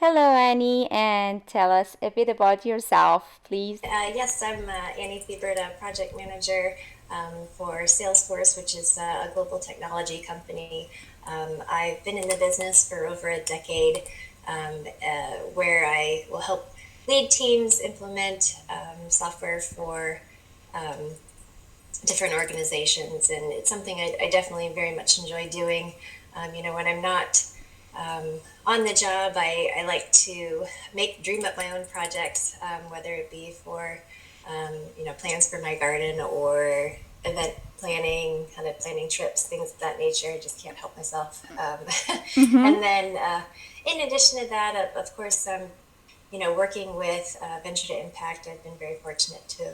Hello, Annie, and tell us a bit about yourself, please. Yes, I'm Annie Theibert, a project manager for Salesforce, which is a global technology company. I've been in the business for over a decade, where I will help lead teams implement software for um, different organizations, and it's something I definitely very much enjoy doing. When I'm not on the job, I like to dream up my own projects, whether it be for plans for my garden or event planning, kind of planning trips, things of that nature. I just can't help myself. Mm-hmm. And then, in addition to that, of course, working with Venture to Impact, I've been very fortunate to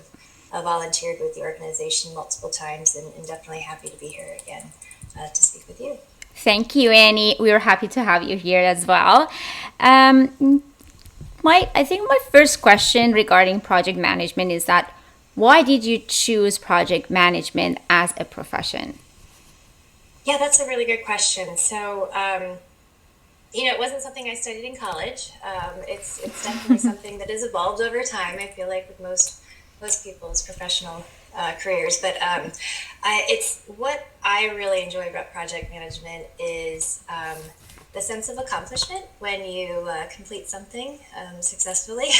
have volunteered with the organization multiple times, and definitely happy to be here again to speak with you. Thank you, Annie. We are happy to have you here as well. Um, I think my first question regarding project management is that why did you choose project management as a profession? Yeah, that's a really good question. It wasn't something I studied in college. It's definitely something that has evolved over time. I feel like with most people's professional careers, but it's what I really enjoy about project management is the sense of accomplishment when you complete something successfully,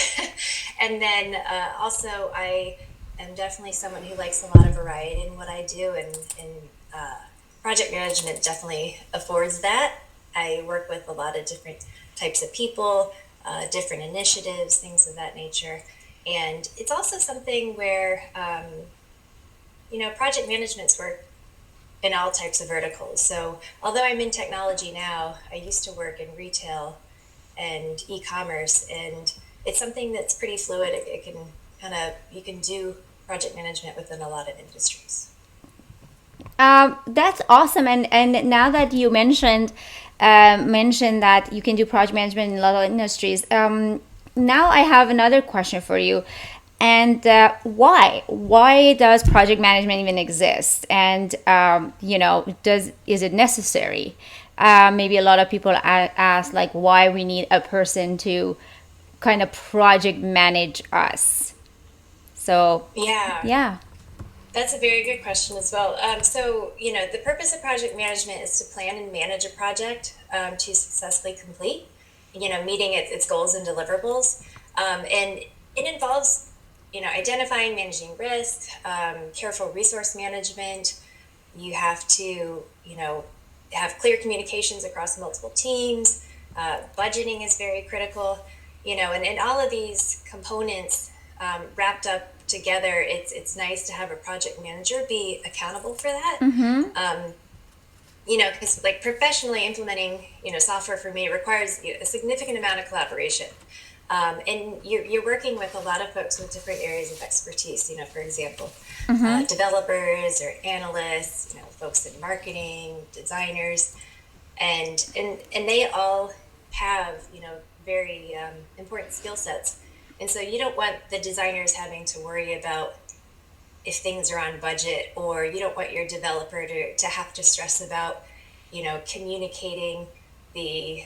and then also I am definitely someone who likes a lot of variety in what I do, and uh, project management definitely affords that. I work with a lot of different types of people, different initiatives, things of that nature. And it's also something where, project management's work in all types of verticals. So, although I'm in technology now, I used to work in retail and e-commerce, and it's something that's pretty fluid. It can you can do project management within a lot of industries. That's awesome. And now that you mentioned that you can do project management in a lot of industries, now I have another question for you. And why? Why does project management even exist? And does is it necessary? Maybe a lot of people ask like why we need a person to kind of project manage us. So Yeah, yeah. that's a very good question as well. The purpose of project management is to plan and manage a project to successfully complete, meeting its goals and deliverables. And it involves, identifying, managing risk, careful resource management. You have to, have clear communications across multiple teams. Budgeting is very critical, and all of these components wrapped up together. It's nice to have a project manager be accountable for that. Mm-hmm. Um, because like professionally implementing, software for me requires a significant amount of collaboration. And you're working with a lot of folks with different areas of expertise, for example, Mm-hmm. developers or analysts, folks in marketing, designers, and they all have, very important skill sets. And so you don't want the designers having to worry about if things are on budget, or you don't want your developer to have to stress about, communicating the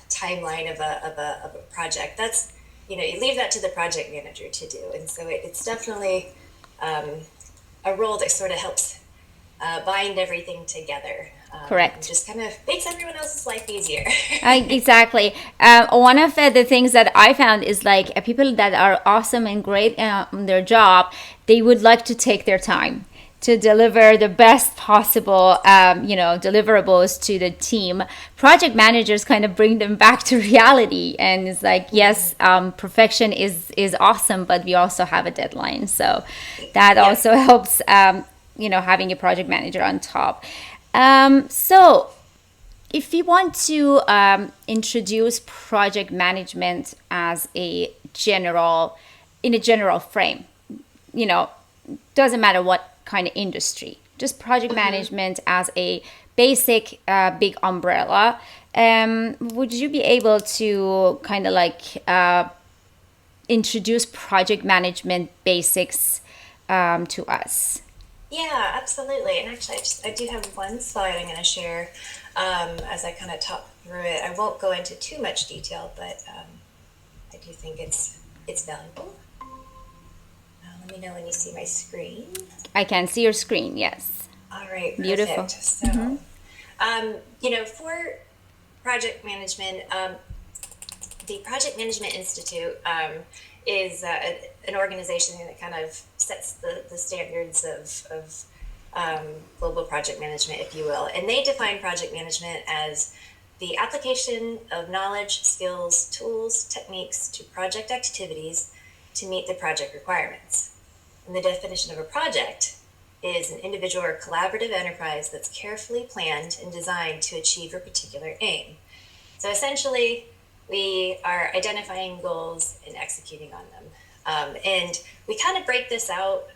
timeline of a project. That's, you leave that to the project manager to do. And so it's definitely um, a role that sort of helps bind everything together, and Correct. just kind of makes everyone else's life easier. Exactly. One of the things that I found is like people that are awesome and great in their job, they would like to take their time to deliver the best possible, deliverables to the team. Project managers kind of bring them back to reality, and it's like, yes, perfection is awesome, but we also have a deadline. So that Yep. also helps, having a project manager on top. So if you want to introduce project management as a general in a general frame, you know doesn't matter what kind of industry, just project Hmm. management as a basic big umbrella, would you be able to kind of like introduce project management basics to us? Yeah, absolutely. And actually, I do have one slide I'm going to share. as I kind of talk through it. I won't go into too much detail, but I do think it's valuable. Let me know when you see my screen. I can see your screen, yes. All right, Beautiful. perfect. So, for project management, the Project Management Institute is an organization that kind of sets the standards of global project management, if you will. And they define project management as the application of knowledge, skills, tools, techniques to project activities to meet the project requirements. And the definition of a project is an individual or collaborative enterprise that's carefully planned and designed to achieve a particular aim. So essentially, we are identifying goals and executing on them. And we kind of break this out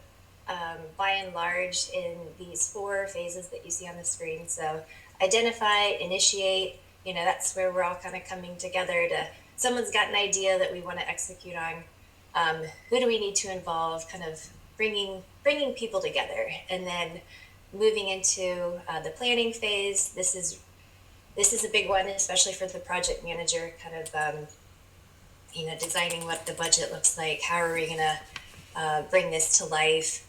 by and large in these 4 phases that you see on the screen. So identify, initiate, that's where we're all kind of coming together someone's got an idea that we want to execute on. Who do we need to involve, kind of bringing people together. And then moving into the planning phase. This is a big one, especially for the project manager, kind of, designing what the budget looks like. How are we going to bring this to life,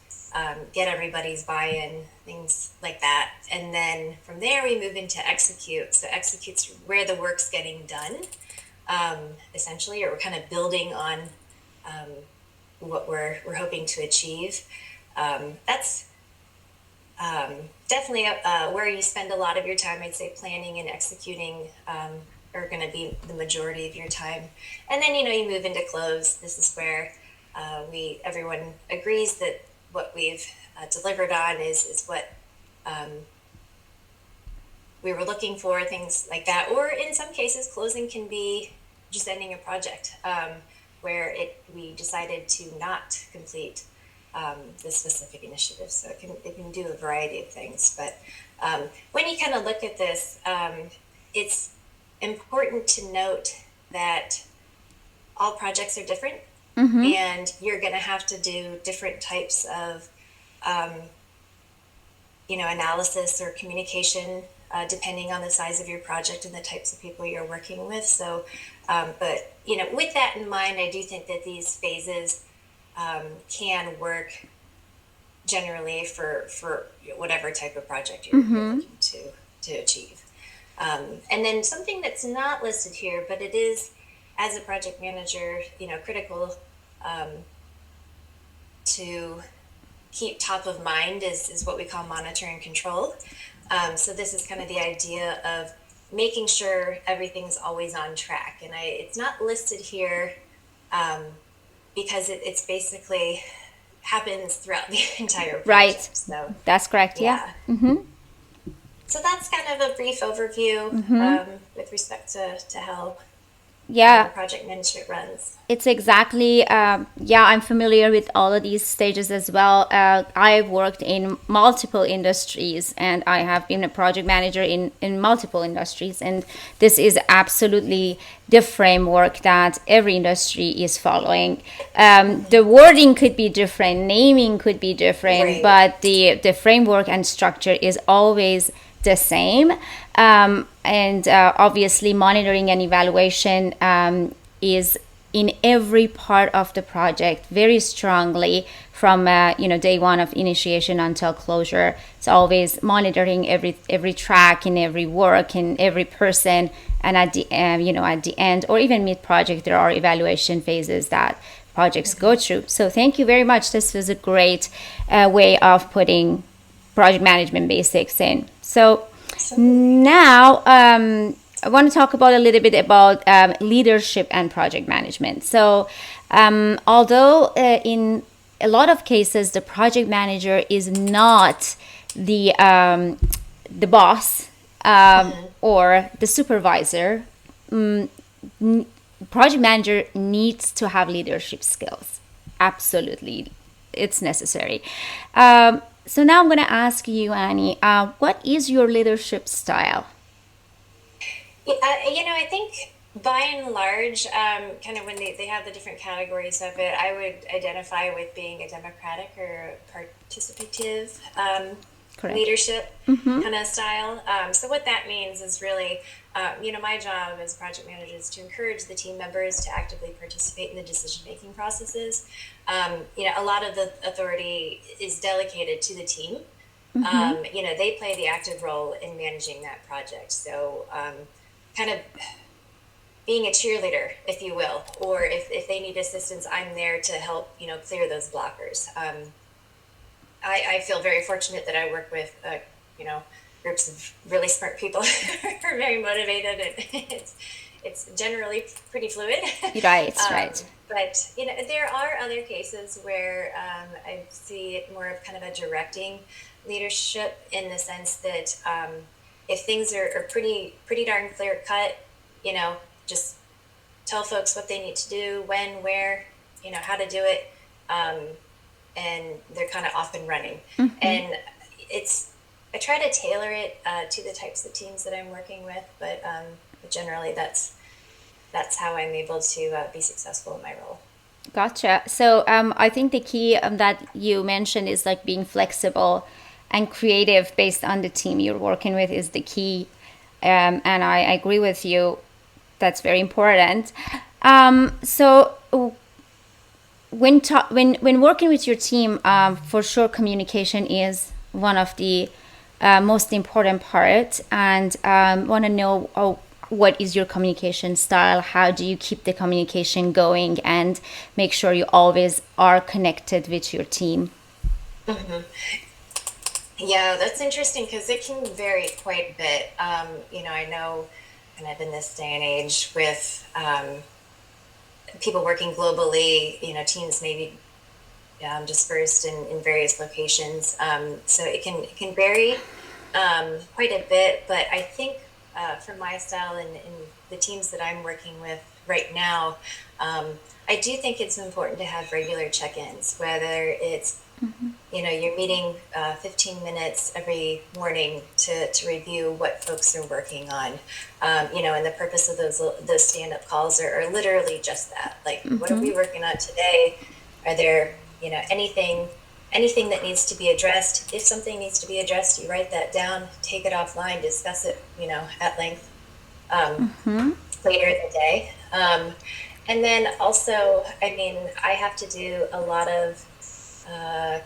get everybody's buy-in, things like that. And then from there, we move into execute. So execute's where the work's getting done, essentially, or we're kind of building on what we're hoping to achieve. That's definitely where you spend a lot of your time. I'd say planning and executing are going to be the majority of your time. And then, you move into close. This is where everyone agrees that what we've delivered on is what we were looking for, things like that. Or in some cases, closing can be just ending a project where we decided to not complete the specific initiative. So it can do a variety of things. But when you kind of look at this, it's important to note that all projects are different, and you're going to have to do different types of analysis or communication depending on the size of your project and the types of people you're working with. So, but with that in mind, I do think that these phases can work generally for whatever type of project you're looking to achieve. And then something that's not listed here, but it is, as a project manager, critical to keep top of mind is what we call monitor and control. So this is kind of the idea of making sure everything's always on track. And it's not listed here because it's basically happens throughout the entire project. Right. So that's correct. Yeah. So that's kind of a brief overview with respect to how project management runs. It's exactly, I'm familiar with all of these stages as well. I've worked in multiple industries, and I have been a project manager in multiple industries. And this is absolutely the framework that every industry is following. The wording could be different, naming could be different, but the framework and structure is always the same. And obviously monitoring and evaluation is in every part of the project very strongly from day one of initiation until closure. It's always monitoring every track in every work in every person, and at the end or even mid project there are evaluation phases that projects go through. So thank you very much. This was a great way of putting project management basics in. So now I want to talk about a little bit about leadership and project management. So although in a lot of cases the project manager is not the boss or the supervisor, project manager needs to have leadership skills. Absolutely, it's necessary. So now I'm going to ask you, Annie, what is your leadership style? I think by and large, kind of when they have the different categories of it, I would identify with being a democratic or participative Correct. leadership Mm-hmm. kind of style. So what that means is really, my job as project manager is to encourage the team members to actively participate in the decision-making processes. A lot of the authority is delegated to the team. Mm-hmm. They play the active role in managing that project. So kind of being a cheerleader, if you will, or if they need assistance, I'm there to help, clear those blockers. I feel very fortunate that I work with, groups of really smart people who are very motivated, and it's generally pretty fluid. Right, um, right. but there are other cases where I see it more of kind of a directing leadership in the sense that if things are pretty darn clear cut, you know, just tell folks what they need to do, when, where, how to do it. And they're kind of off and running. Mm-hmm. And I try to tailor it to the types of teams that I'm working with, but generally that's how I'm able to be successful in my role. Gotcha. So I think the key that you mentioned is like being flexible and creative based on the team you're working with is the key. And I agree with you. That's very important. So when working with your team, for sure communication is one of the most important part. And want to know what is your communication style? How do you keep the communication going and make sure you always are connected with your team? Hmm. Yeah, that's interesting because it can vary quite a bit. I know kind of in this day and age with people working globally, teams maybe dispersed in various locations. So it can vary quite a bit, but I think for my style and the teams that I'm working with right now, I do think it's important to have regular check-ins, whether it's you're meeting 15 minutes every morning to review what folks are working on. And the purpose of those stand-up calls are literally just that. Like, what are Mm-hmm. we working on today? Are there, anything that needs to be addressed? If something needs to be addressed, you write that down, take it offline, discuss it, at length um, Mm-hmm. later in the day. And then also, I mean, I have to do a lot of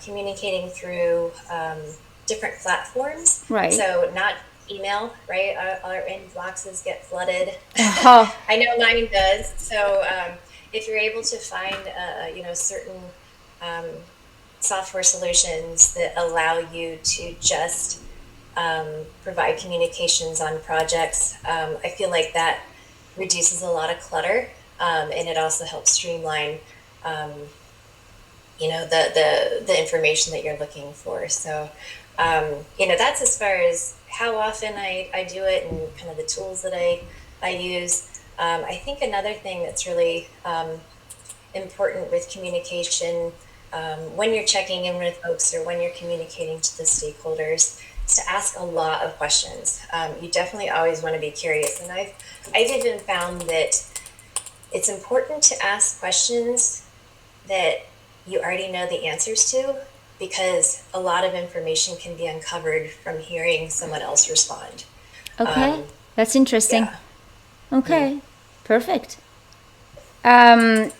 communicating through different platforms. Right. So not email, right? Our inboxes get flooded. Oh, I know mine does. So if you're able to find, certain um, software solutions that allow you to just provide communications on projects, I feel like that reduces a lot of clutter, and it also helps streamline um, the information that you're looking for. So that's as far as how often I do it and kind of the tools that I use. I think another thing that's really important with communication, when you're checking in with folks or when you're communicating to the stakeholders, is to ask a lot of questions. You definitely always want to be curious, and I've even found that it's important to ask questions that you already know the answers to, because a lot of information can be uncovered from hearing someone else respond. okay. Um, That's interesting. yeah. Mhm. Okay. Perfect. Um,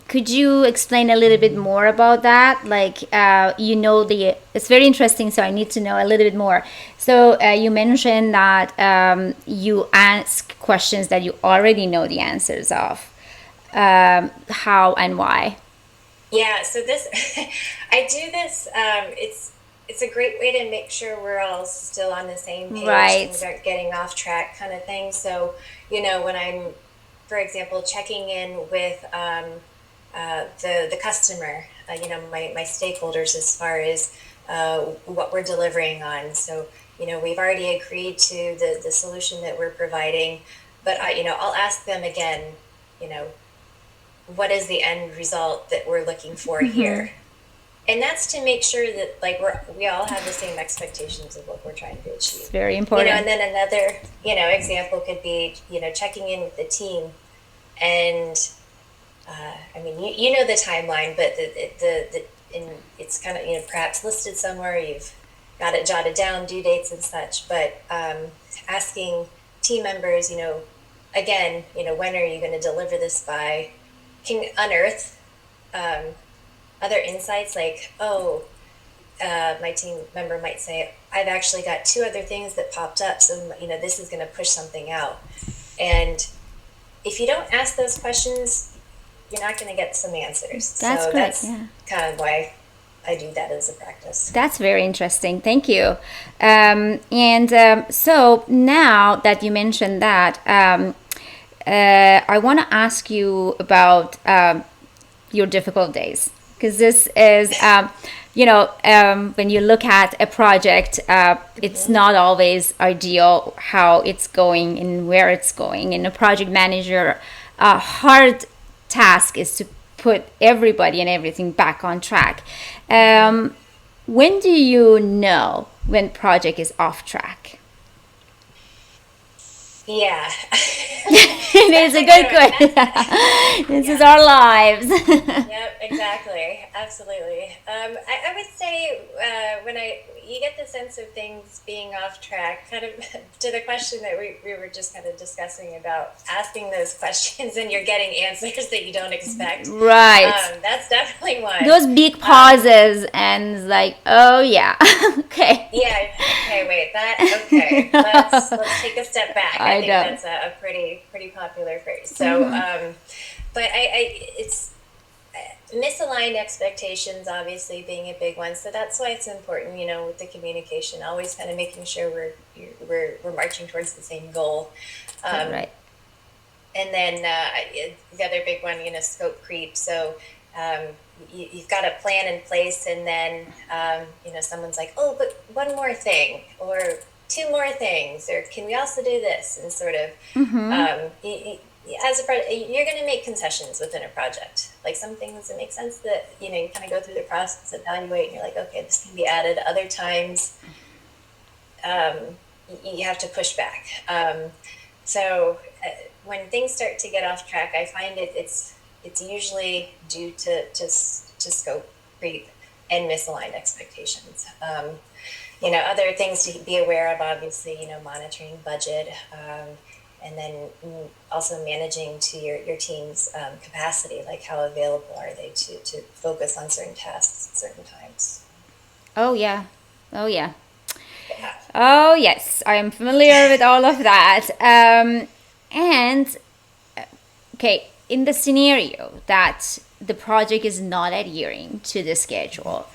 could you explain a little bit more about that? Like, it's very interesting, so I need to know a little bit more. So, you mentioned that you ask questions that you already know the answers of. How and why? Yeah, so this, I do this. It's a great way to make sure we're all still on the same page, things Right. aren't getting off track, kind of thing. So, when I'm, for example, checking in with the customer, my stakeholders as far as what we're delivering on. So, we've already agreed to the solution that we're providing, but I'll ask them again, you know, what is the end result that we're looking for Mm-hmm. here? And that's to make sure that like we all have the same expectations of what we're trying to It's achieve. very important. And then another, example could be, checking in with the team. And I mean, you know the timeline, but the and it's kind of, perhaps listed somewhere. You've got it jotted down, due dates and such, but asking team members, again, when are you going to deliver this by, can unearth um, other insights like, oh, my team member might say, I've actually got two other things that popped up, so this is going to push something out. And if you don't ask those questions, you're not going to get some answers. That's So great. that's Yeah. kind of why I do that as a practice. That's very interesting. Thank you. And so now that you mentioned that, I want to ask you about your difficult days, because this is, when you look at a project, it's not always ideal how it's going and where it's going. And a project manager, hard task is to put everybody and everything back on track. When do you know when project is off track? Yeah. It is That's a a good good one. question. This is Yeah. our lives. Yep, exactly. Absolutely. I would say when you get the sense of things being off track, kind of to the question that we were just kind of discussing about asking those questions and you're getting answers that you don't expect. Right. That's definitely one. Those big Um, pauses and it's like, oh yeah, okay. yeah. Okay. Wait. Okay. Let's take a step back. I I think know. that's a pretty popular phrase. So, but it's misaligned expectations obviously being a big one, so that's why it's important, with the communication, always kind of making sure we're marching towards the same goal. um, Right. and then the other big one, scope creep. So um, you've got a plan in place, and then someone's like, oh, but one more thing, or two more things, or can we also do this, and sort of as you're going to make concessions within a project. Like some things that make sense that you kind of go through the process, evaluate, and you're like, okay, this can be added. Other times, um, you have to push back. So when things start to get off track, I find it's usually due to scope creep and misaligned expectations. Other things to be aware of, obviously, monitoring budget, and then also managing to your team's capacity, like how available are they to focus on certain tasks at certain times. Oh yeah. Oh yeah. Yeah. Oh yes. I am familiar with all of that. And okay, in the scenario that the project is not adhering to the schedule,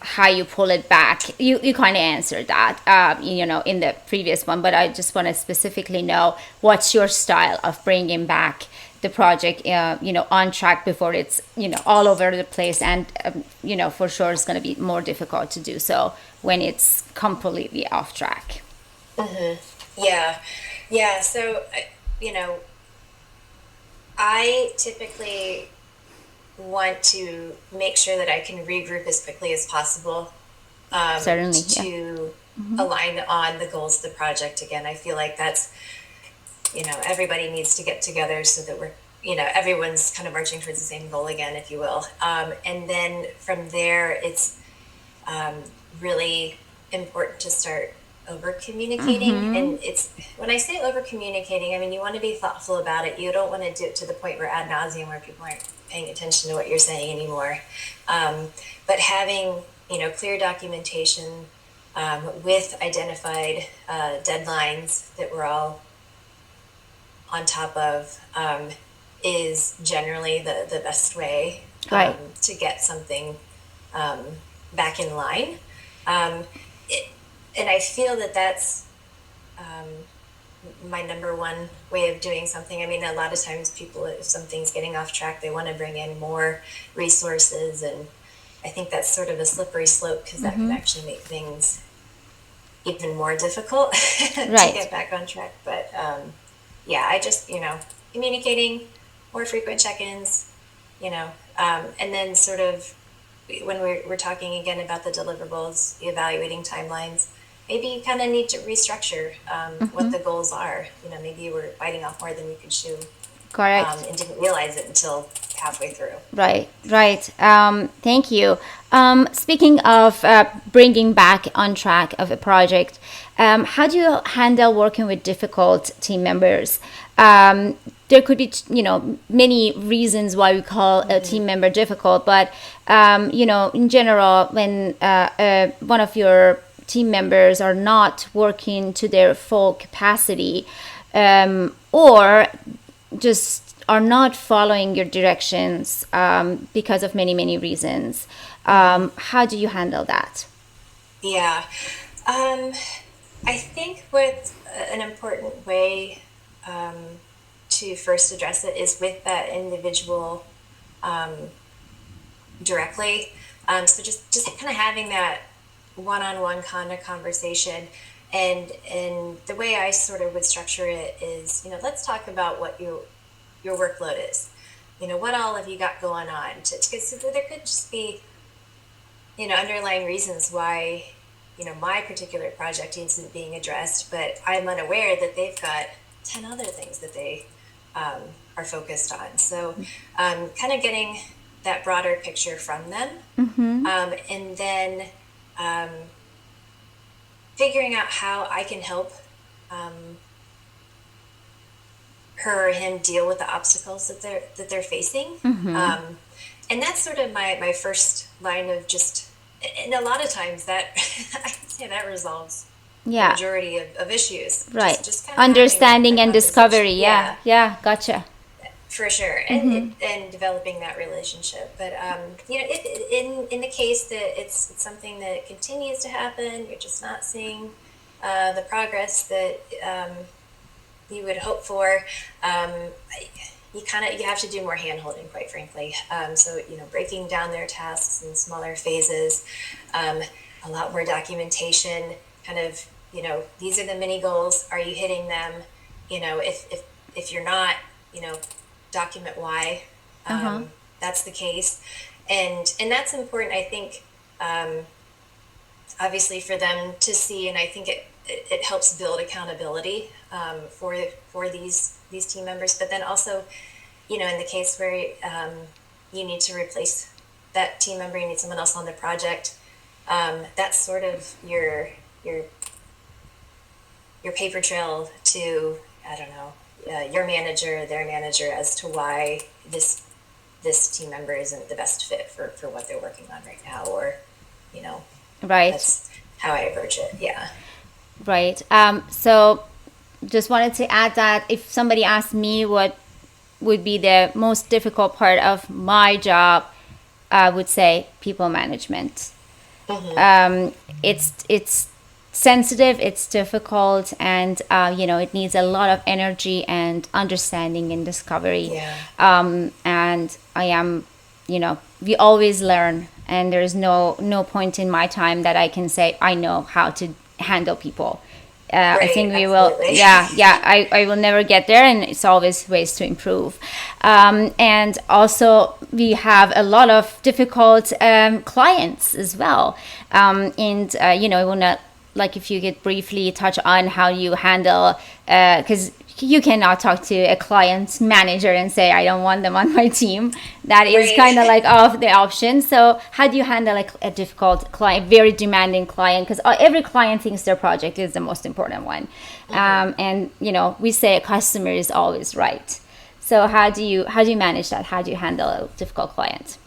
how you pull it back, you kind of answered that, in the previous one, but I just want to specifically know what's your style of bringing back the project, on track before it's, all over the place. And, for sure it's going to be more difficult to do so when it's completely off track. Yeah. Yeah. So, you know, I typically want to make sure that I can regroup as quickly as possible, Certainly. Yeah. to align on the goals of the project. Again, I feel like that's, everybody needs to get together so that everyone's kind of marching towards the same goal again, if you will. And then from there, it's really important to start over communicating. And it's, when I say over communicating, I mean, you want to be thoughtful about it. You don't want to do it to the point where ad nauseum, where people aren't paying attention to what you're saying anymore. But having, clear documentation, with identified deadlines that we're all on top of, is generally the best way, Right. to get something back in line. Um, it, and I feel that that's my number one way of doing something. I mean, a lot of times people, if something's getting off track, they want to bring in more resources. And I think that's sort of a slippery slope, because that can actually make things even more difficult to Right. get back on track. But yeah, I just, communicating, more frequent check-ins, and then sort of when we're talking again about the deliverables, evaluating timelines, maybe you kind of need to restructure what the goals are. Maybe you were biting off more than you could chew. Correct. and didn't realize it until halfway through. Right, right. Thank you. Speaking of bringing back on track of a project, how do you handle working with difficult team members? There could be, many reasons why we call a team member difficult, but in general, when one of your team members are not working to their full capacity, or just are not following your directions because of many, many reasons. How do you handle that? Yeah. I think what an important way to first address it is with that individual directly. So just kind of having that one-on-one kind of conversation, and the way I sort of would structure it is, let's talk about what your workload is. What all have you got going on? Because there could just be, underlying reasons why, my particular project isn't being addressed, but I'm unaware that they've got 10 other things that they are focused on. So kind of getting that broader picture from them. And then figuring out how I can help her or him deal with the obstacles that they're facing. And that's sort of my first line of just, and a lot of times that I would say that resolves the Yeah, majority of issues. right. Just kind of having Understanding that and conversation. discovery. Yeah, yeah, gotcha. For sure, and developing that relationship. But if, in the case that it's something that continues to happen, you're just not seeing the progress that you would hope for. You have to do more hand holding, quite frankly. So breaking down their tasks in smaller phases, a lot more documentation. Kind of these are the mini goals. Are you hitting them? If you're not, document why that's the case, and that's important. I think obviously for them to see, and I think it helps build accountability for these team members. But then also, in the case where you need to replace that team member, you need someone else on the project. That's sort of your paper trail to, I don't know, your manager, their manager, as to why this team member isn't the best fit for what they're working on right now, or Right, that's how I approach it. Yeah. right. So just wanted to add that if somebody asked me what would be the most difficult part of my job, I would say people management. It's sensitive, it's difficult, and it needs a lot of energy and understanding and discovery. Yeah. And I am, we always learn, and there's no point in my time that I can say I know how to handle people. I Right. think we will, Absolutely. yeah, I will never get there, and it's always ways to improve. And also, we have a lot of difficult clients as well. And, I want to, like, if you could briefly touch on how you handle, because you cannot talk to a client manager and say, I don't want them on my team. That is Right. kind of like off the option. So how do you handle like a difficult client, very demanding client? Because every client thinks their project is the most important one. And, we say a customer is always right. So how do you manage that? How do you handle a difficult client?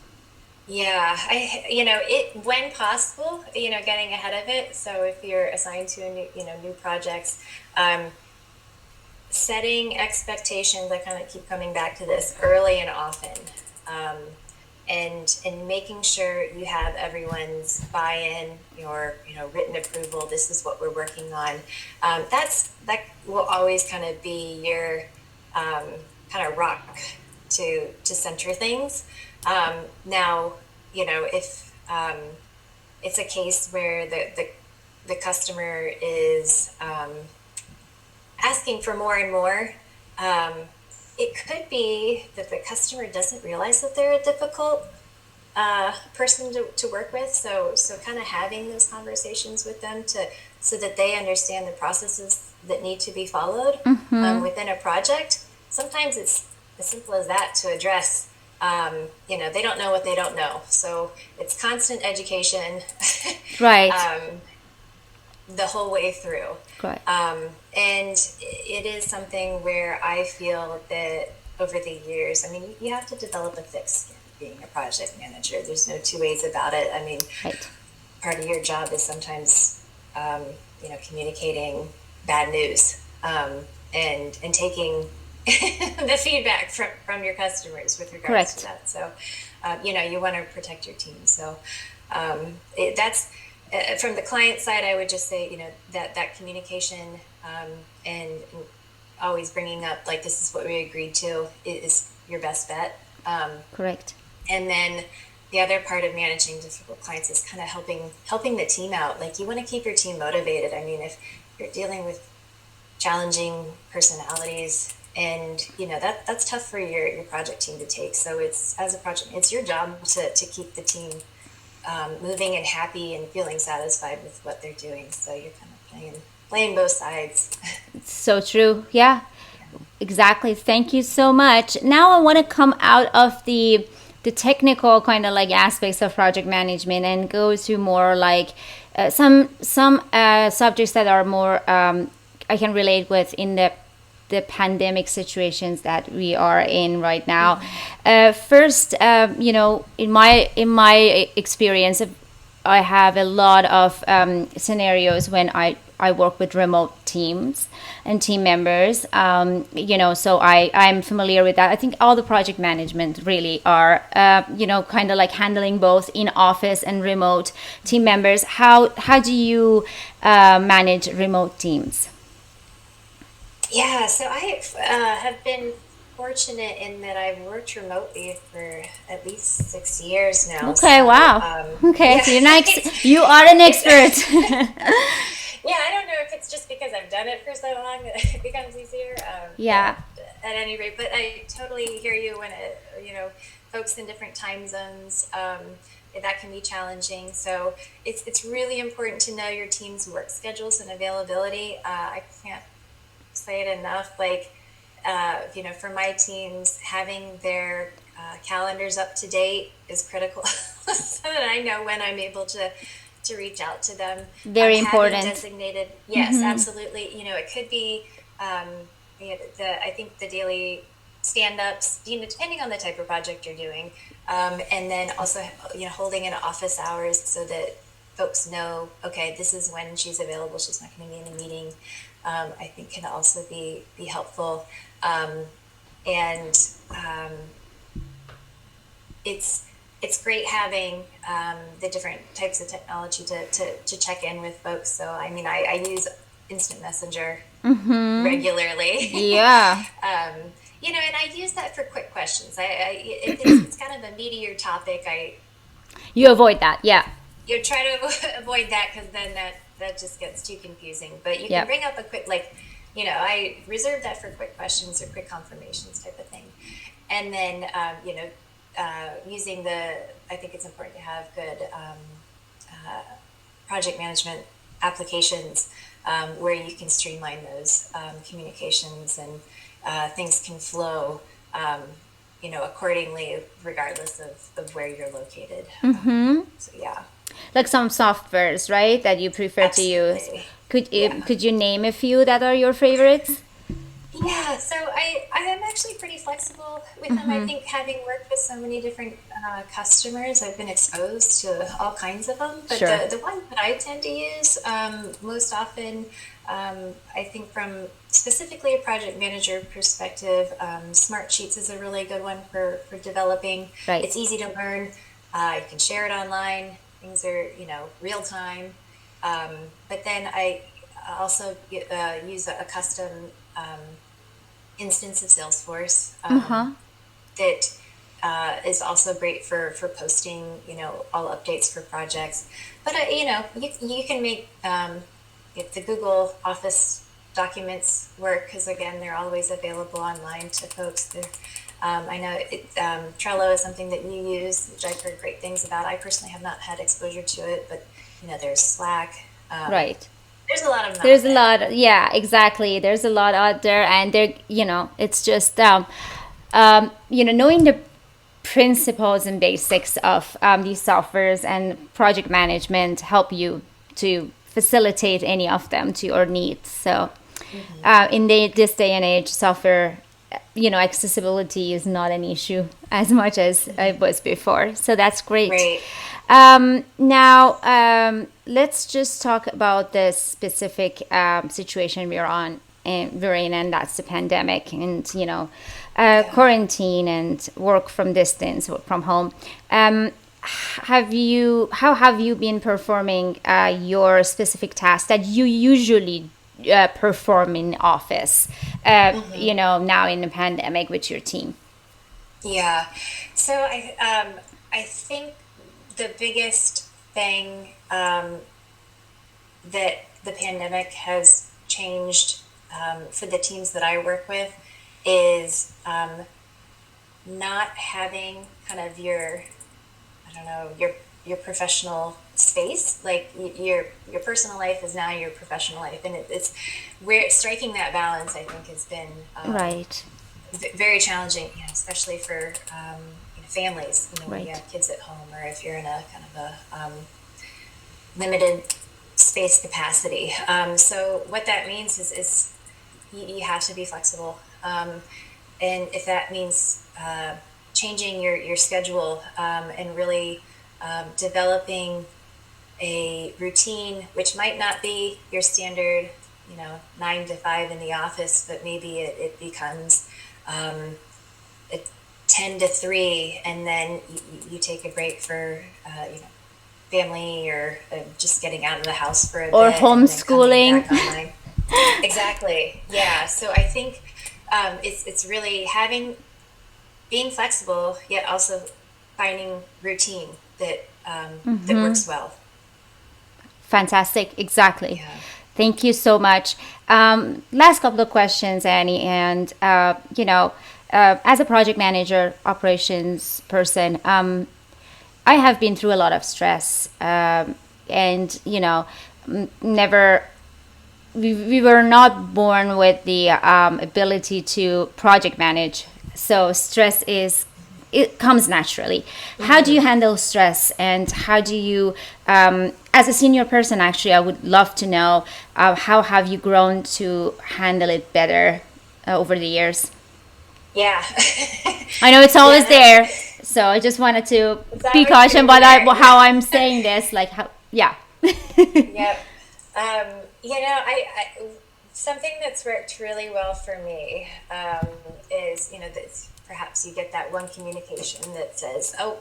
Yeah, it when possible, getting ahead of it. So if you're assigned to a new projects, setting expectations. I kind of keep coming back to this early and often, and making sure you have everyone's buy-in, your written approval. This is what we're working on. That will always kind of be your kind of rock to center things. Now, if it's a case where the customer is asking for more and more, it could be that the customer doesn't realize that they're a difficult person to work with. So kind of having those conversations with them so that they understand the processes that need to be followed within a project. Sometimes as simple as that to address. They don't know what they don't know. So it's constant education Right. um, the whole way through. Right. And it is something where I feel that over the years, I mean, you have to develop a thick skin being a project manager. There's no two ways about it. I mean, Right. part of your job is sometimes, communicating bad news, and taking the feedback from your customers with regards to Correct. that. So, you want to protect your team. So, that's from the client side. I would just say, that communication, and always bringing up like this is what we agreed to is your best bet. Correct. And then the other part of managing difficult clients is kind of helping the team out. Like you want to keep your team motivated. I mean, if you're dealing with challenging personalities, and that's tough for your project team to take. So it's as a project, it's your job to keep the team moving and happy and feeling satisfied with what they're doing. So you're kind of playing both sides. So true. Yeah. Exactly. Thank you so much. Now I want to come out of the technical kind of like aspects of project management and go to more like some subjects that are more I can relate with in the pandemic situations that we are in right now. First, in my experience, I have a lot of scenarios when I work with remote teams and team members. So I'm familiar with that. I think all the project management really are, kind of like handling both in office and remote team members. How do you manage remote teams? Yeah, so I have been fortunate in that I've worked remotely for at least 6 years now. Okay, So, wow. Okay, yeah, so you are an expert. yeah, I don't know if it's just because I've done it for so long that it becomes easier. Yeah, At any rate, but I totally hear you when folks in different time zones, that can be challenging. So it's really important to know your team's work schedules and availability. I can't say it enough. Like, for my teams, having their calendars up to date is critical, so that I know when I'm able to reach out to them. very Having important. designated, yes, absolutely. It could be I think the daily stand-ups, depending on the type of project you're doing, and then also holding in office hours so that folks know, okay, this is when she's available. She's not going to be in a meeting. I think can also be helpful, and it's great having the different types of technology to check in with folks. So I mean, I use instant messenger regularly. Yeah, And I use that for quick questions. If it's kind of a meatier topic, you avoid that. Yeah, you try to avoid that, because then that just gets too confusing. But you can yep. bring up a quick, like, I reserve that for quick questions or quick confirmations type of thing. And then, I think it's important to have good project management applications, where you can streamline those communications, and things can flow, accordingly, regardless of where you're located. So yeah, Like some softwares, right, that you prefer to use. absolutely. Could Yeah. could you name a few that are your favorites? Yeah, so I am actually pretty flexible with them. I think having worked with so many different customers, I've been exposed to all kinds of them. But Sure. the one that I tend to use most often, I think from specifically a project manager perspective, Smart Sheets is a really good one for developing. Right. It's easy to learn. You can share it online. Things are, real time. But then I also use a custom instance of Salesforce, that is also great for posting, all updates for projects. But you can make if the Google Office documents work, because again, they're always available online to folks. I know Trello is something that you use, which I've heard great things about. I personally have not had exposure to it, but there's Slack. Right. There's a lot of them out There's a there. lot. Yeah, exactly. There's a lot out there, and it's just knowing the principles and basics of these softwares and project management help you to facilitate any of them to your needs. So in this day and age, software, accessibility is not an issue as much as it was before. So that's great. Right. Now, let's just talk about the specific situation we're in, and that's the pandemic, and quarantine and work from distance, work from home. How have you been performing your specific tasks that you usually perform in office? Now in the pandemic with your team. Yeah. So I think the biggest thing that the pandemic has changed for the teams that I work with is not having kind of your professional space. Like your personal life is now your professional life, and it's where striking that balance, I think, has been Right. very challenging, especially for families. When you Right. have kids at home, or if you're in a kind of a limited space capacity. So what that means is you have to be flexible, and if that means changing your schedule, and really developing a routine, which might not be your standard, 9 to 5 in the office, but maybe it becomes a 10 to 3, and then you take a break for family, or just getting out of the house for a Or bit and then coming homeschooling. back online. Exactly. Yeah. So I think it's really being flexible, yet also finding routine that works well. Fantastic. Exactly. Yeah. Thank you so much. Last couple of questions, Annie. And, as a project manager, operations person, I have been through a lot of stress. And, never, we were not born with the ability to project manage. So it comes naturally. How do you handle stress, and how do you, as a senior person, actually, I would love to know how have you grown to handle it better over the years? Yeah. I know it's always Yeah. there, so I just wanted to It's be always cautious, gonna be but there. how I'm saying this, like how, yeah. Yep. I something that's worked really well for me is, that perhaps you get that one communication that says, oh,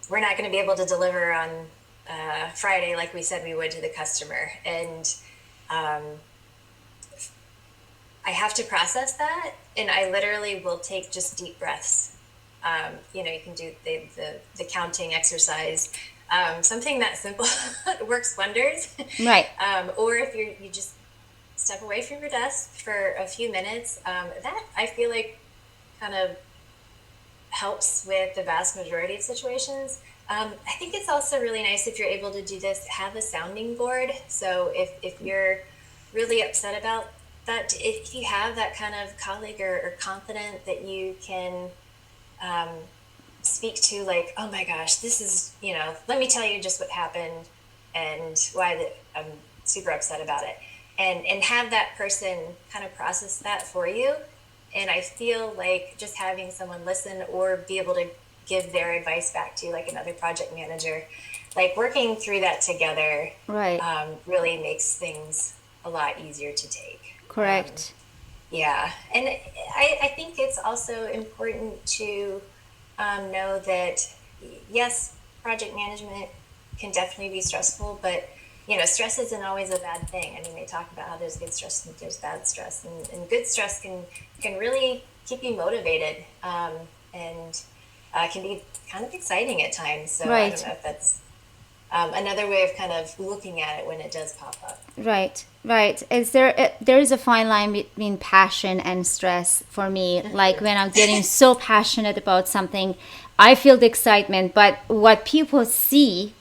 we're not going to be able to deliver on Friday like we said we would to the customer. And I have to process that, and I literally will take just deep breaths. You can do the counting exercise. Something that simple works wonders. Right. Or if you just step away from your desk for a few minutes, that I feel like kind of helps with the vast majority of situations. I think it's also really nice if you're able to do this, have a sounding board. So if you're really upset about that, if you have that kind of colleague or confidant that you can speak to, like, oh my gosh, this is, let me tell you just what happened and why I'm super upset about it. And have that person kind of process that for you. And I feel like just having someone listen or be able to give their advice back to you, like another project manager, like working through that together, Right. really makes things a lot easier to take. Correct. Yeah. And I think it's also important to know that, yes, project management can definitely be stressful, but stress isn't always a bad thing. I mean, they talk about how there's good stress and there's bad stress, and good stress can really keep you motivated, and can be kind of exciting at times. So I Right. don't know if that's another way of kind of looking at it when it does pop up. Right, right. There is a fine line between passion and stress for me. Like when I'm getting so passionate about something, I feel the excitement, but what people see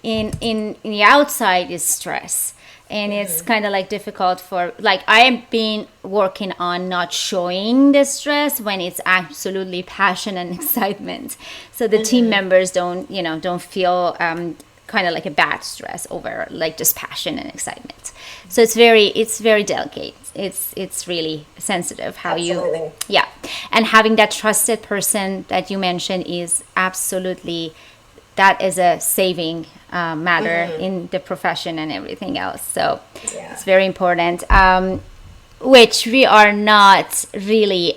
in the outside is stress, and it's kind of like difficult for, like, I have been working on not showing the stress when it's absolutely passion and excitement, so the team members don't feel kind of like a bad stress over like just passion and excitement. So it's very delicate. It's really sensitive how Absolutely. you, yeah. And having that trusted person that you mentioned is absolutely, that is a saving matter in the profession and everything else. So Yeah. it's very important, which we are not really,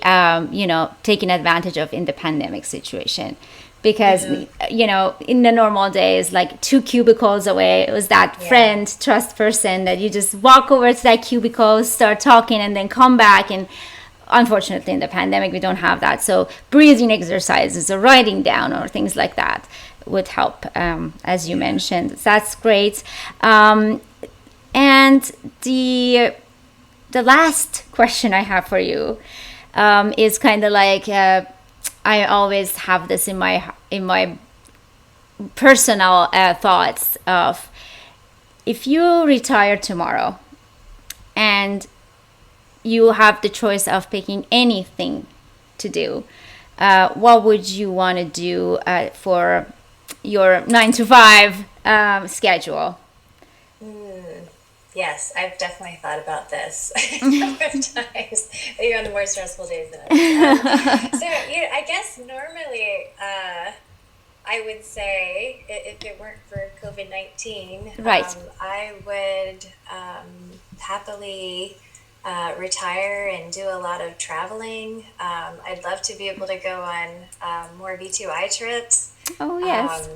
taking advantage of in the pandemic situation. Because, in the normal days, like 2 cubicles away, it was that friend, trust person that you just walk over to that cubicle, start talking, and then come back. And unfortunately, in the pandemic, we don't have that. So breathing exercises or writing down or things like that would help, as you mentioned. That's great. And the last question I have for you is kind of like, I always have this in my personal thoughts of, if you retire tomorrow and you have the choice of picking anything to do, what would you want to do for your 9 to 5 schedule? Yes, I've definitely thought about this a number of times, maybe on the more stressful days than others. So, I guess normally I would say, if it weren't for COVID-19, Right. I would happily retire and do a lot of traveling. I'd love to be able to go on more V2I trips. Oh, yes.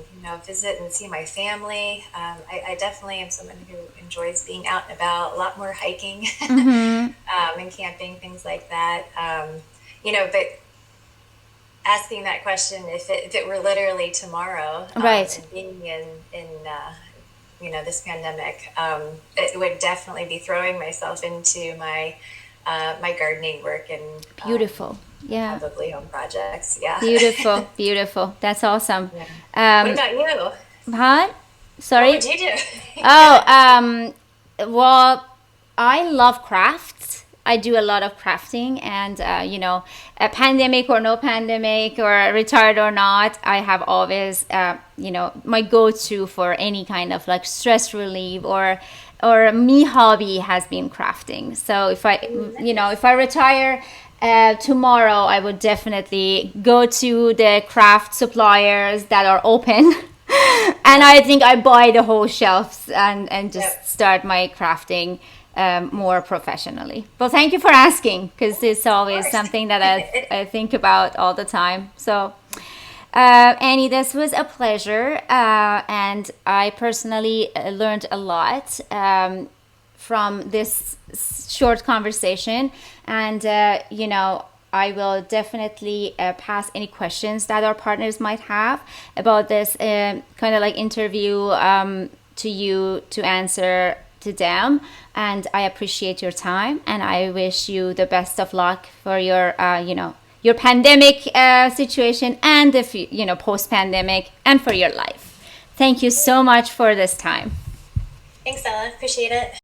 Visit and see my family. I definitely am someone who enjoys being out and about, a lot more hiking and camping, things like that. But asking that question, if it were literally tomorrow, Right. and being in this pandemic, it would definitely be throwing myself into my gardening work and Beautiful. Yeah. probably home projects. Yeah. Beautiful. Beautiful. That's awesome. What about you? Huh? What Sorry? would you do? Oh, well, I love crafts. I do a lot of crafting, and a pandemic or no pandemic, or retired or not, I have always, my go-to for any kind of like stress relief or me hobby has been crafting. So if I retire tomorrow, I would definitely go to the craft suppliers that are open. And I think I buy the whole shelves and just start my crafting more professionally. Well, thank you for asking, because it's always course. something that I think about all the time. So, Annie, this was a pleasure, and I personally learned a lot from this short conversation. And, I will definitely pass any questions that our partners might have about this kind of like interview to you to answer to them. And I appreciate your time, and I wish you the best of luck for your your pandemic situation, and the post-pandemic, and for your life. Thank you so much for this time. Thanks, Ella. Appreciate it.